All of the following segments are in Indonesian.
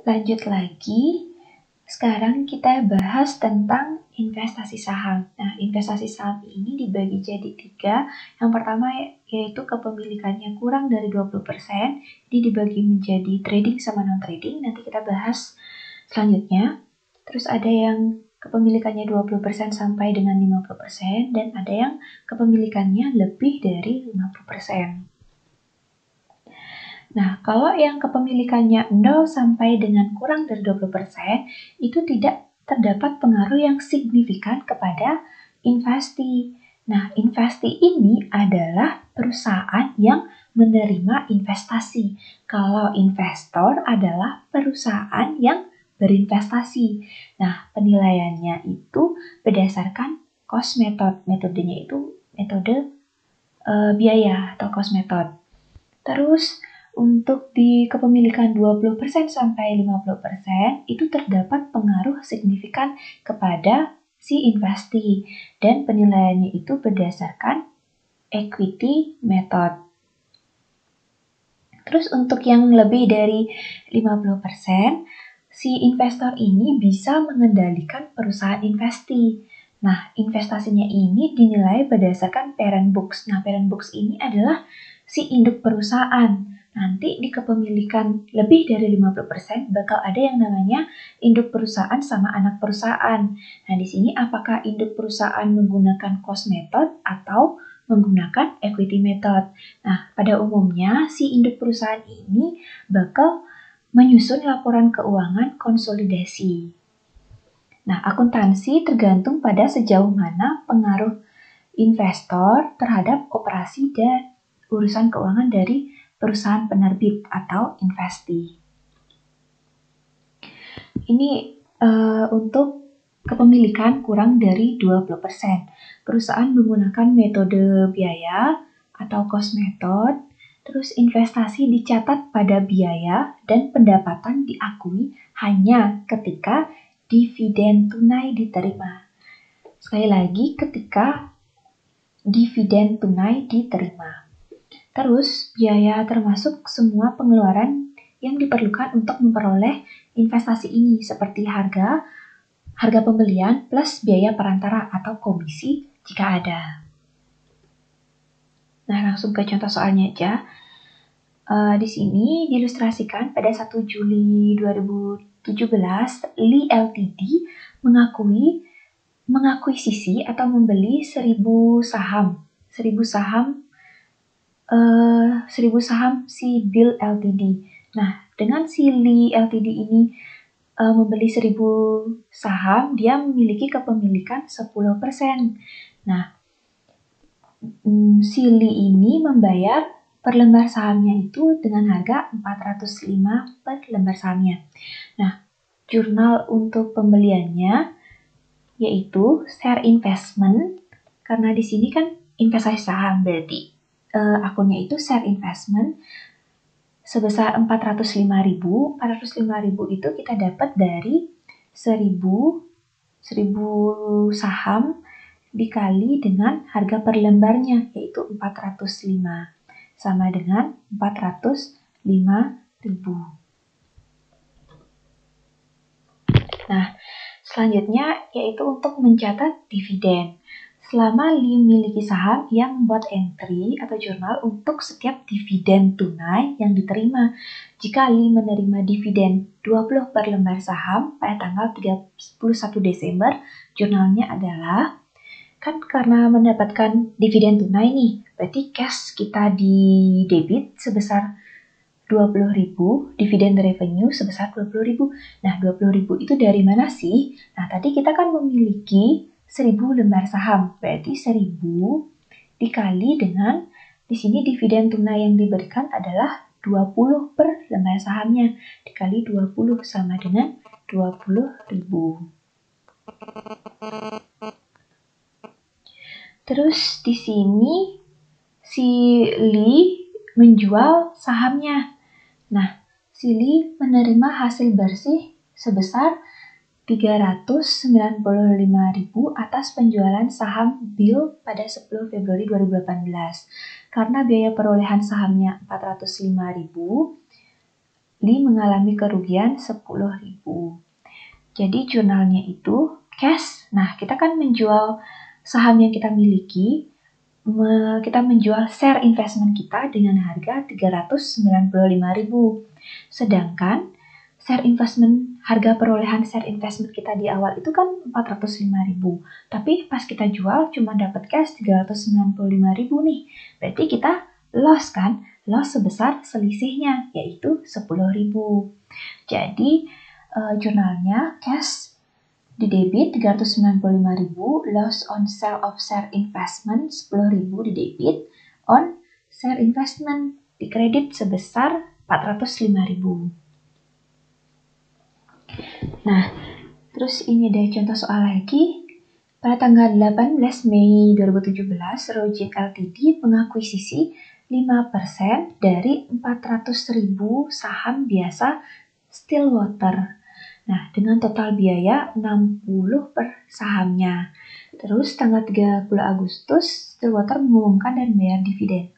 Lanjut lagi, sekarang kita bahas tentang investasi saham. Nah, investasi saham ini dibagi jadi 3. Yang pertama yaitu kepemilikannya kurang dari 20%. Ini dibagi menjadi trading sama non-trading. Nanti kita bahas selanjutnya. Terus ada yang kepemilikannya 20% sampai dengan 50%. Dan ada yang kepemilikannya lebih dari 50%. Nah, kalau yang kepemilikannya 0 sampai dengan kurang dari 20%, itu tidak terdapat pengaruh yang signifikan kepada investi. Nah, investi ini adalah perusahaan yang menerima investasi. Kalau investor adalah perusahaan yang berinvestasi. Nah, penilaiannya itu berdasarkan cost method. Metodenya itu metode biaya atau cost method. Terus, untuk di kepemilikan 20% sampai 50% itu terdapat pengaruh signifikan kepada si investi dan penilaiannya itu berdasarkan equity method. Terus untuk yang lebih dari 50%, si investor ini bisa mengendalikan perusahaan investi. Nah, investasinya ini dinilai berdasarkan parent books. Nah, parent books ini adalah si induk perusahaan. Nanti di kepemilikan lebih dari 50% bakal ada yang namanya induk perusahaan sama anak perusahaan. Nah, di sini apakah induk perusahaan menggunakan cost method atau menggunakan equity method. Nah, pada umumnya si induk perusahaan ini bakal menyusun laporan keuangan konsolidasi. Nah, akuntansi tergantung pada sejauh mana pengaruh investor terhadap operasi dan urusan keuangan dari perusahaan penerbit atau investi. Ini untuk kepemilikan kurang dari 20%. Perusahaan menggunakan metode biaya atau cost method, terus investasi dicatat pada biaya dan pendapatan diakui hanya ketika dividen tunai diterima. Sekali lagi, ketika dividen tunai diterima. Terus, biaya termasuk semua pengeluaran yang diperlukan untuk memperoleh investasi ini seperti harga pembelian plus biaya perantara atau komisi jika ada. Nah, langsung ke contoh soalnya aja. Di sini diilustrasikan pada 1 Juli 2017, Li Ltd mengakuisisi atau membeli 1000 saham si Bill Ltd. Nah, dengan si Li Ltd ini membeli 1000 saham, dia memiliki kepemilikan 10%. Nah, si Li ini membayar per lembar sahamnya itu dengan harga 405 per lembar sahamnya. Nah, jurnal untuk pembeliannya yaitu share investment, karena di sini kan investasi saham, berarti akunnya itu share investment sebesar 405.000. 405.000 itu kita dapat dari 1000 saham dikali dengan harga per lembarnya, yaitu 405, sama dengan 405.000. Nah, selanjutnya yaitu untuk mencatat dividen. Selama Li memiliki saham, ia membuat entry atau jurnal untuk setiap dividen tunai yang diterima. Jika Li menerima dividen 20 per lembar saham pada tanggal 31 Desember, jurnalnya adalah, kan karena mendapatkan dividen tunai nih, berarti cash kita di debit sebesar 20.000, dividen revenue sebesar 20.000. Nah, 20.000 itu dari mana sih? Nah, tadi kita kan memiliki 1000 lembar saham, berarti 1000 dikali dengan, di sini dividen tunai yang diberikan adalah 20 per lembar sahamnya, dikali 20 sama dengan 20.000. Terus di sini si Li menjual sahamnya. Nah, si Li menerima hasil bersih sebesar 395.000 atas penjualan saham Bill pada 10 Februari 2018. Karena biaya perolehan sahamnya 405.000, Lee mengalami kerugian 10.000. Jadi jurnalnya itu cash. Nah, kita kan menjual saham yang kita miliki, kita menjual share investment kita dengan harga 395.000. Sedangkan harga perolehan share investment kita di awal itu kan 405.000. Tapi pas kita jual cuma dapat cash 395.000 nih. Berarti kita loss kan? Loss sebesar selisihnya, yaitu 10.000. Jadi jurnalnya cash di debit 395.000, loss on sale of share investment 10.000 di debit, on share investment di kredit sebesar 405.000. Nah, terus ini ada contoh soal lagi. Pada tanggal 18 Mei 2017, Rojin Ltd mengakuisisi 5% dari 400.000 saham biasa Stillwater. Nah, dengan total biaya 60 per sahamnya. Terus tanggal 30 Agustus, Stillwater mengumumkan dan bayar dividen.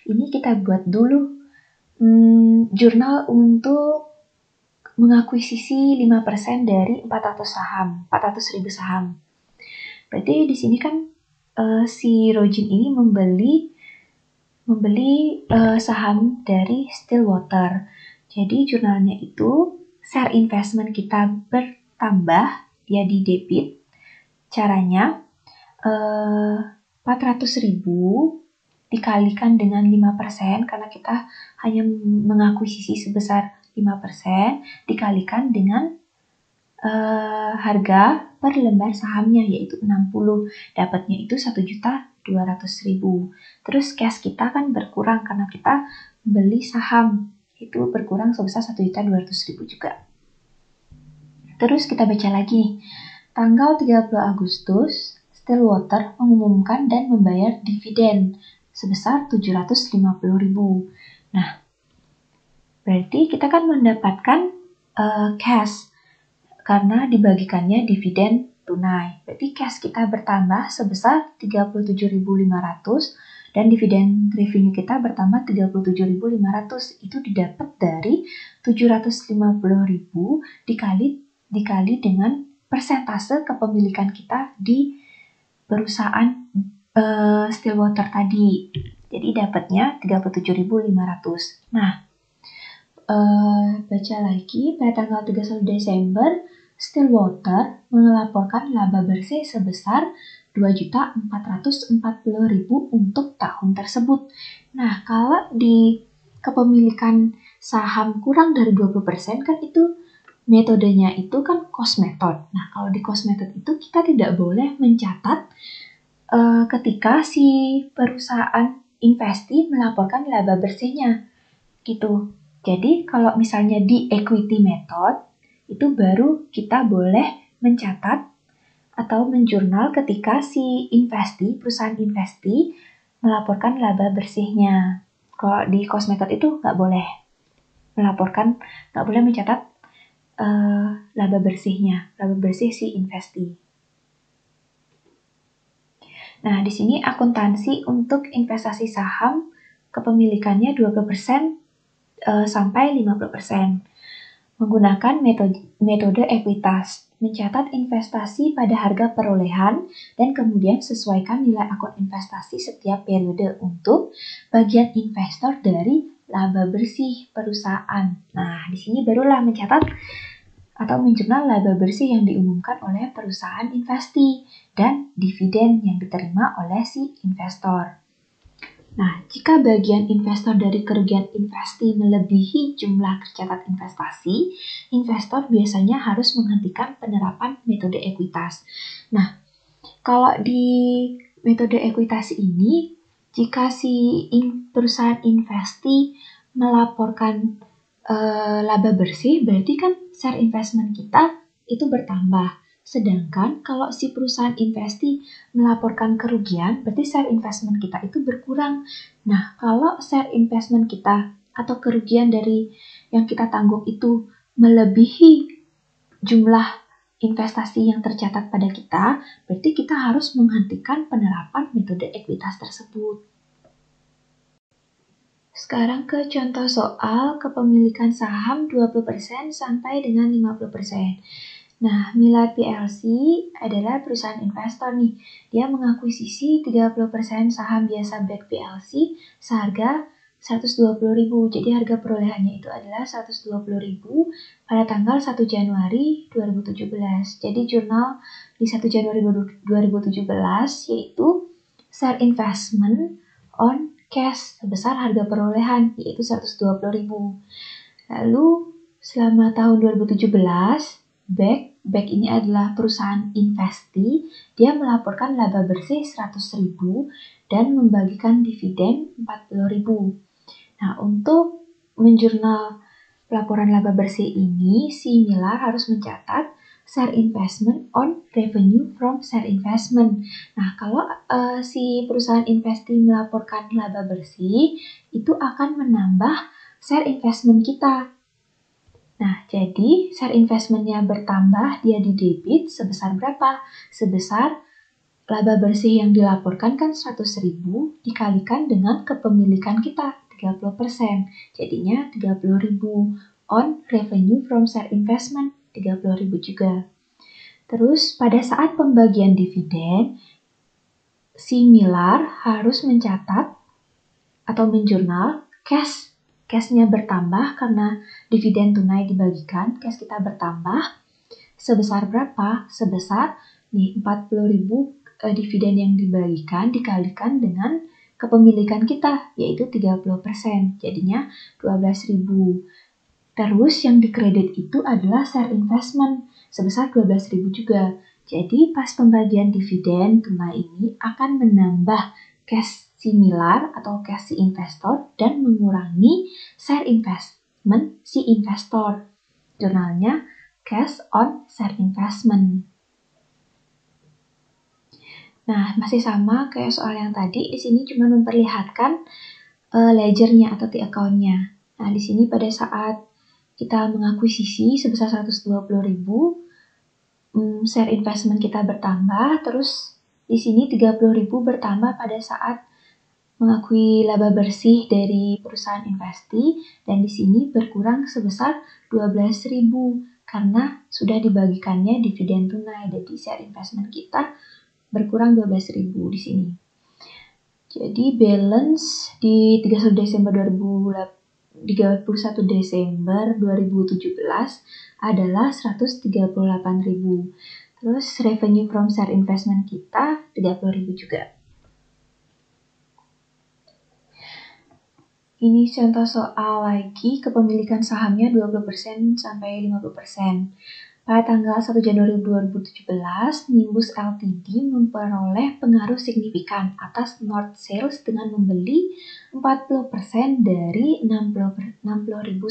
Ini kita buat dulu jurnal untuk mengakuisisi 5% dari 400.000 saham. Berarti di sini kan si Rojin ini membeli saham dari Stillwater. Jadi jurnalnya itu share investment kita bertambah, ya di debit. Caranya 400.000 dikalikan dengan 5% karena kita hanya mengakuisisi sebesar 5%, dikalikan dengan harga per lembar sahamnya yaitu 60. Dapatnya itu 1.200.000. Terus cash kita kan berkurang karena kita beli saham, itu berkurang sebesar 1.200.000 juga. Terus kita baca lagi. Tanggal 30 Agustus, Stillwater mengumumkan dan membayar dividen sebesar 750.000. Nah, berarti kita kan mendapatkan cash karena dibagikannya dividen tunai. Berarti cash kita bertambah sebesar 37.500 dan dividen revenue kita bertambah 37.500. Itu didapat dari 750.000 dikali dengan persentase kepemilikan kita di perusahaan Stillwater tadi. Jadi dapatnya 37.500. Nah, baca lagi, pada tanggal 31 Desember, Stillwater melaporkan laba bersih sebesar 2.440.000 untuk tahun tersebut. Nah, kalau di kepemilikan saham kurang dari 20% kan itu metodenya itu kan cost method. Nah, kalau di cost method itu kita tidak boleh mencatat ketika si perusahaan investee melaporkan laba bersihnya, gitu. Jadi kalau misalnya di equity method, itu baru kita boleh mencatat atau menjurnal ketika si perusahaan investee melaporkan laba bersihnya. Kalau di cost method itu nggak boleh mencatat laba bersih si investee. Nah, di sini akuntansi untuk investasi saham kepemilikannya 20% sampai 50%. Menggunakan metode ekuitas, mencatat investasi pada harga perolehan dan kemudian sesuaikan nilai akun investasi setiap periode untuk bagian investor dari laba bersih perusahaan. Nah, di sini barulah mencatat atau menjurnal laba bersih yang diumumkan oleh perusahaan investee dan dividen yang diterima oleh si investor. Nah, jika bagian investor dari kerugian investee melebihi jumlah tercatat investasi, investor biasanya harus menghentikan penerapan metode ekuitas. Nah, kalau di metode ekuitas ini, jika si perusahaan investee melaporkan laba bersih, berarti kan share investment kita itu bertambah. Sedangkan kalau si perusahaan investee melaporkan kerugian, berarti share investment kita itu berkurang. Nah, kalau share investment kita atau kerugian dari yang kita tanggung itu melebihi jumlah investasi yang tercatat pada kita, berarti kita harus menghentikan penerapan metode ekuitas tersebut. Sekarang ke contoh soal kepemilikan saham 20% sampai dengan 50%. Nah, Millard PLC adalah perusahaan investor nih. Dia mengakuisisi 30% saham biasa Back PLC seharga 120.000. Jadi harga perolehannya itu adalah 120.000 pada tanggal 1 Januari 2017. Jadi jurnal di 1 Januari 2017 yaitu share investment on cash sebesar harga perolehan yaitu 120.000. Lalu selama tahun 2017, Back ini adalah perusahaan investi, dia melaporkan laba bersih 100.000 dan membagikan dividen 40.000. Nah, untuk menjurnal laporan laba bersih ini, si Millard harus mencatat share investment on revenue from share investment. Nah, kalau si perusahaan investi melaporkan laba bersih, itu akan menambah share investment kita. Nah, jadi share investment-nya bertambah, dia di debit sebesar berapa? Sebesar laba bersih yang dilaporkan kan 100.000 dikalikan dengan kepemilikan kita 30%. Jadinya 30.000 on revenue from share investment 30.000 juga. Terus pada saat pembagian dividen, si Millard harus mencatat atau menjurnal cashnya bertambah karena dividen tunai dibagikan, cash kita bertambah sebesar berapa? Sebesar 40.000 dividen yang dibagikan dikalikan dengan kepemilikan kita yaitu 30%, jadinya 12.000. Terus yang dikredit itu adalah share investment sebesar 12.000 juga. Jadi pas pembagian dividen tunai ini akan menambah cash si Millard atau cash si investor dan mengurangi share investment si investor. Jurnalnya cash on share investment. Nah, masih sama kayak soal yang tadi. Di sini cuma memperlihatkan ledgernya atau the account-nya. Nah, di sini pada saat kita mengakuisisi sebesar 120.000, share investment kita bertambah. Terus di sini 30.000 bertambah pada saat mengakui laba bersih dari perusahaan investi, dan di sini berkurang sebesar 12.000 karena sudah dibagikannya dividen tunai. Jadi share investment kita berkurang 12.000 di sini. Jadi balance di 31 Desember 2017 adalah 138.000. Terus revenue from share investment kita 30.000 juga. Ini contoh soal lagi, kepemilikan sahamnya 20% sampai 50%. Pada tanggal 1 Januari 2017, Nimbus Ltd memperoleh pengaruh signifikan atas North Sales dengan membeli 40% dari 60.000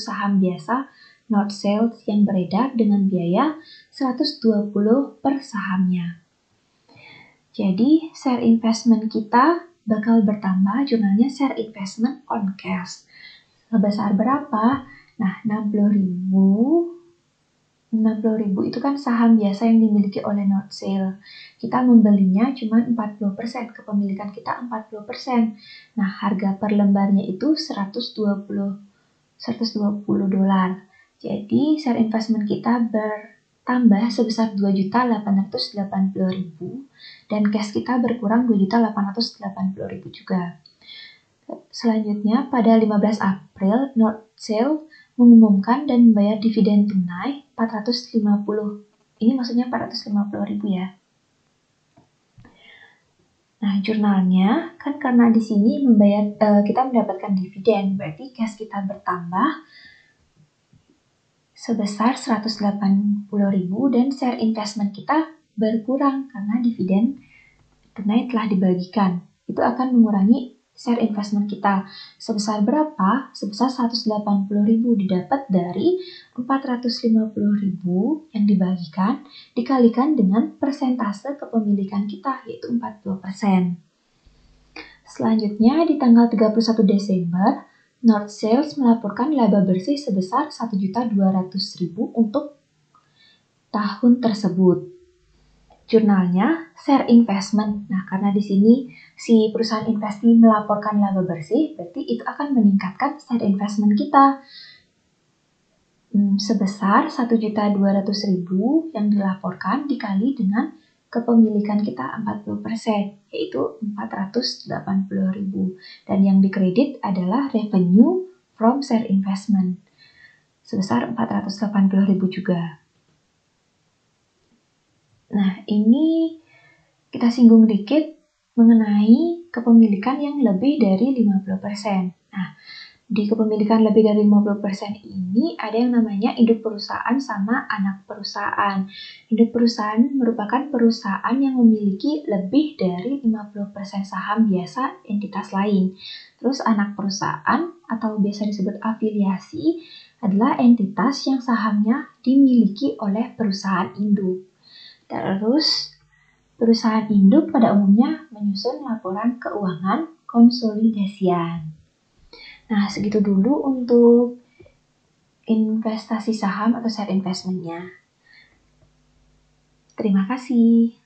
saham biasa North Sales yang beredar dengan biaya 120 per sahamnya. Jadi, share investment kita bakal bertambah, jurnalnya share investment on cash. Sebesar berapa? Nah, 60.000 itu kan saham biasa yang dimiliki oleh North Sale. Kita membelinya cuma 40%, kepemilikan kita 40%. Nah, harga per lembarnya itu 120 dolar. Jadi, share investment kita bertambah sebesar 2.880.000 dan cash kita berkurang 2.880.000 juga. Selanjutnya, pada 15 April, North Sale mengumumkan dan membayar dividen tunai 450. Ini maksudnya 450.000 ya. Nah, jurnalnya kan karena di sini kita mendapatkan dividen, berarti cash kita bertambah sebesar 180.000 dan share investment kita berkurang karena dividen tunai telah dibagikan. Itu akan mengurangi share investment kita. Sebesar berapa? Sebesar 180.000 didapat dari 450.000 yang dibagikan dikalikan dengan persentase kepemilikan kita yaitu 40%. Selanjutnya di tanggal 31 Desember, North Sales melaporkan laba bersih sebesar 1.200.000 untuk tahun tersebut. jurnalnya share investment. Nah, karena di sini si perusahaan investasi melaporkan laba bersih, berarti itu akan meningkatkan share investment kita sebesar 1.200.000 yang dilaporkan dikali dengan kepemilikan kita 40%, yaitu 480.000. Dan yang dikredit adalah revenue from share investment sebesar 480.000 juga. Nah, ini kita singgung dikit mengenai kepemilikan yang lebih dari 50%. Nah, di kepemilikan lebih dari 50% ini ada yang namanya induk perusahaan sama anak perusahaan. Induk perusahaan merupakan perusahaan yang memiliki lebih dari 50% saham biasa entitas lain. Terus anak perusahaan atau biasa disebut afiliasi adalah entitas yang sahamnya dimiliki oleh perusahaan induk. Terus perusahaan induk pada umumnya menyusun laporan keuangan konsolidasian. Nah, segitu dulu untuk investasi saham atau share investment-nya. Terima kasih.